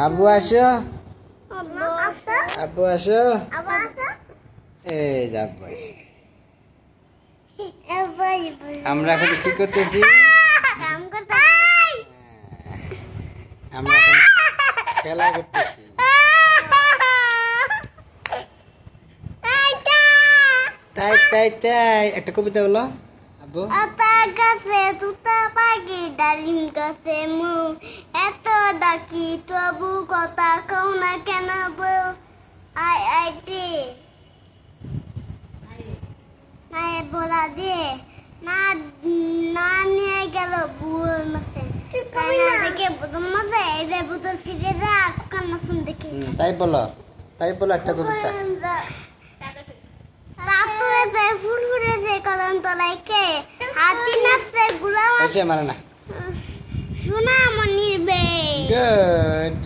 আব্বু আসো, আব্বু আসো। এই যে আব্বু আসো। আমরা এখন কি করতেছি? আমরা এখন খেলা করতেছি। তাই তাই তাই একটা কবিতা বলো আব্বু। গাছে তুতা পাখি ডালিম গাছে মু এত ডাকি তবু কথা কও না কেন বউ আই আইটি নাই বলা দে না না নিয়ে গেল বুড়োর মাসে কানা দেখে বুদম মাসে এদের বুতল ফিরে রাখ কান্না শুন দেখে। তাই বলো একটা কবিতা। রাতুরে ফুল ফুটেছে কদম তলায় কে হাতি নাচছে গুলা মারে না। সোনা মনির বে গুড।